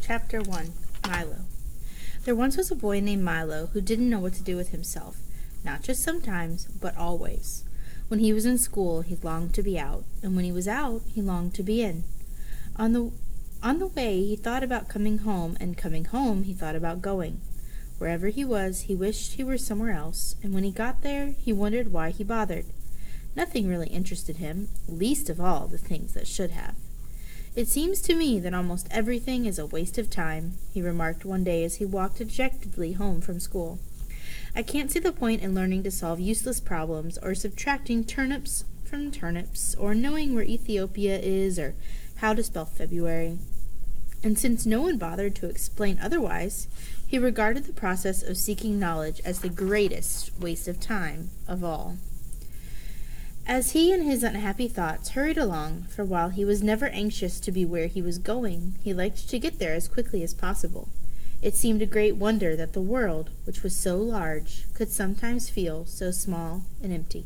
Chapter 1. Milo. There once was a boy named Milo who didn't know what to do with himself, not just sometimes, but always. When he was in school, he longed to be out, and when he was out, he longed to be in. On the way, he thought about coming home, and coming home, he thought about going. Wherever he was, he wished he were somewhere else, and when he got there, he wondered why he bothered. Nothing really interested him, least of all the things that should have. "It seems to me that almost everything is a waste of time," he remarked one day as he walked dejectedly home from school. "I can't see the point in learning to solve useless problems, or subtracting turnips from turnips, or knowing where Ethiopia is, or how to spell February." And since no one bothered to explain otherwise, he regarded the process of seeking knowledge as the greatest waste of time of all. As he and his unhappy thoughts hurried along, for while he was never anxious to be where he was going, he liked to get there as quickly as possible. It seemed a great wonder that the world, which was so large, could sometimes feel so small and empty.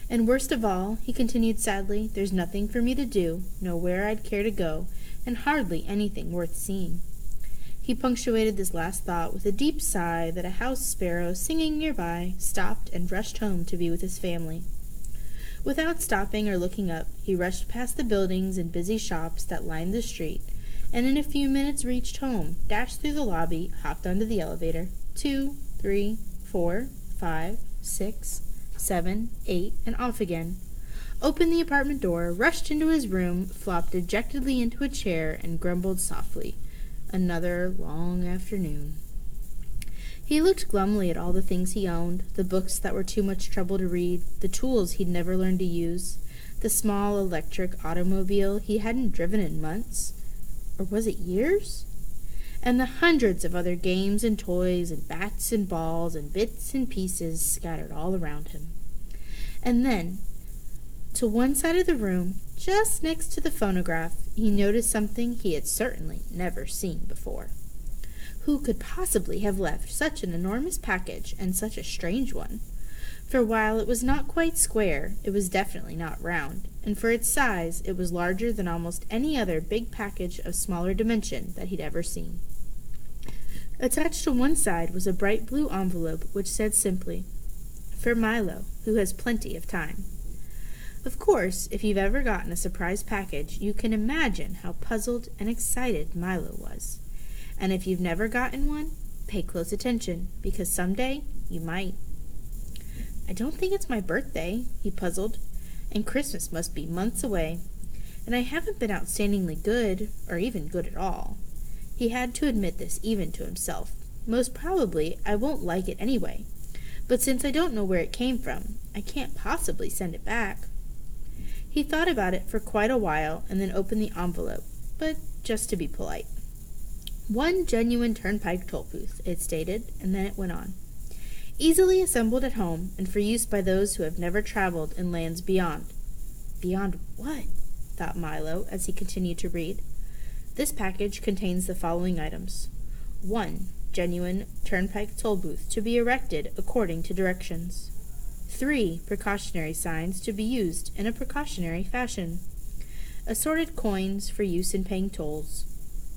"And worst of all," he continued sadly, "there's nothing for me to do, nowhere I'd care to go, and hardly anything worth seeing." He punctuated this last thought with a deep sigh that a house sparrow singing nearby stopped and rushed home to be with his family. Without stopping or looking up, he rushed past the buildings and busy shops that lined the street, and in a few minutes reached home, dashed through the lobby, hopped onto the elevator, 2, 3, 4, 5, 6, 7, 8, and off again. Opened the apartment door, rushed into his room, flopped dejectedly into a chair, and grumbled softly, "Another long afternoon." He looked glumly at all the things he owned, the books that were too much trouble to read, the tools he'd never learned to use, the small electric automobile he hadn't driven in months, or was it years? And the hundreds of other games and toys and bats and balls and bits and pieces scattered all around him. And then, to one side of the room, just next to the phonograph, he noticed something he had certainly never seen before. Who could possibly have left such an enormous package, and such a strange one? For while it was not quite square, it was definitely not round, and for its size it was larger than almost any other big package of smaller dimension that he'd ever seen. Attached to one side was a bright blue envelope which said simply, "For Milo, who has plenty of time." Of course, if you've ever gotten a surprise package, you can imagine how puzzled and excited Milo was. And if you've never gotten one, pay close attention, because someday you might. "I don't think it's my birthday," he puzzled, "and Christmas must be months away. And I haven't been outstandingly good, or even good at all." He had to admit this even to himself. "Most probably I won't like it anyway. But since I don't know where it came from, I can't possibly send it back." He thought about it for quite a while and then opened the envelope, but just to be polite. "One genuine turnpike Tollbooth," it stated, and then it went on. "Easily assembled at home, and for use by those who have never traveled in lands beyond." Beyond what? Thought Milo as he continued to read. "This package contains the following items. 1. Genuine turnpike Tollbooth to be erected according to directions. 3. Precautionary signs to be used in a precautionary fashion. Assorted coins for use in paying tolls.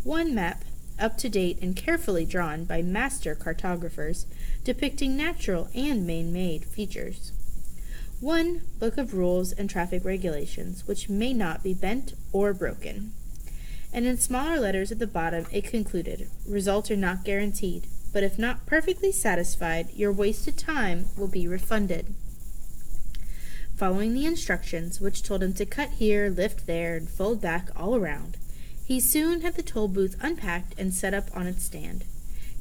1 map, up to date and carefully drawn by master cartographers, depicting natural and man-made features. 1 book of rules and traffic regulations, which may not be bent or broken." And in smaller letters at the bottom it concluded, "Results are not guaranteed, but if not perfectly satisfied, your wasted time will be refunded." Following the instructions, which told him to cut here, lift there, and fold back all around, he soon had the toll booth unpacked and set up on its stand.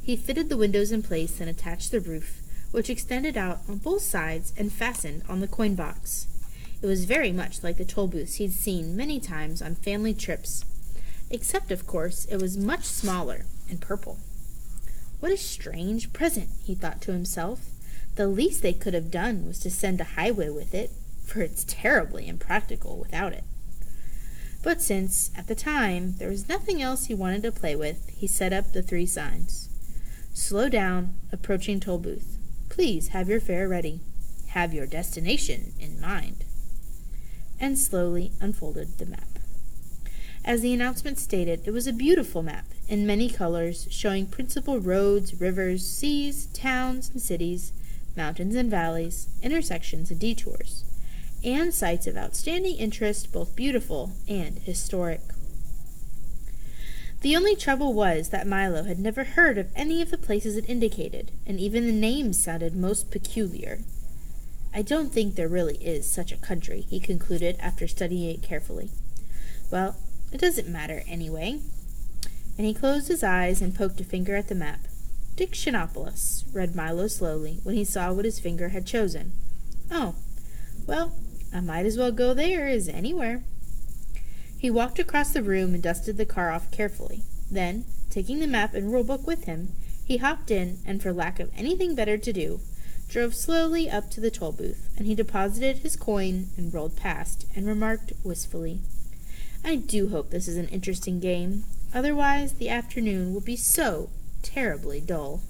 He fitted the windows in place and attached the roof, which extended out on both sides and fastened on the coin box. It was very much like the toll booths he'd seen many times on family trips, except, of course, it was much smaller and purple. "What a strange present," he thought to himself. "The least they could have done was to send a highway with it, for it's terribly impractical without it." But since, at the time, there was nothing else he wanted to play with, he set up the 3 signs. "Slow down, approaching toll booth. Please have your fare ready. Have your destination in mind." And slowly unfolded the map. As the announcement stated, it was a beautiful map in many colors, showing principal roads, rivers, seas, towns and cities, mountains and valleys, intersections and detours, and sites of outstanding interest, both beautiful and historic. The only trouble was that Milo had never heard of any of the places it indicated, and even the names sounded most peculiar. I don't think there really is such a country, he concluded after studying it carefully. Well, it doesn't matter anyway. And he closed his eyes and poked a finger at the map. Dictionopolis, read Milo slowly, when he saw what his finger had chosen. Oh, well, I might as well go there as anywhere. He walked across the room and dusted the car off carefully. Then, taking the map and rulebook with him, he hopped in and, for lack of anything better to do, drove slowly up to the toll booth, and he deposited his coin and rolled past, and remarked wistfully, I do hope this is an interesting game. Otherwise, the afternoon will be so terribly dull.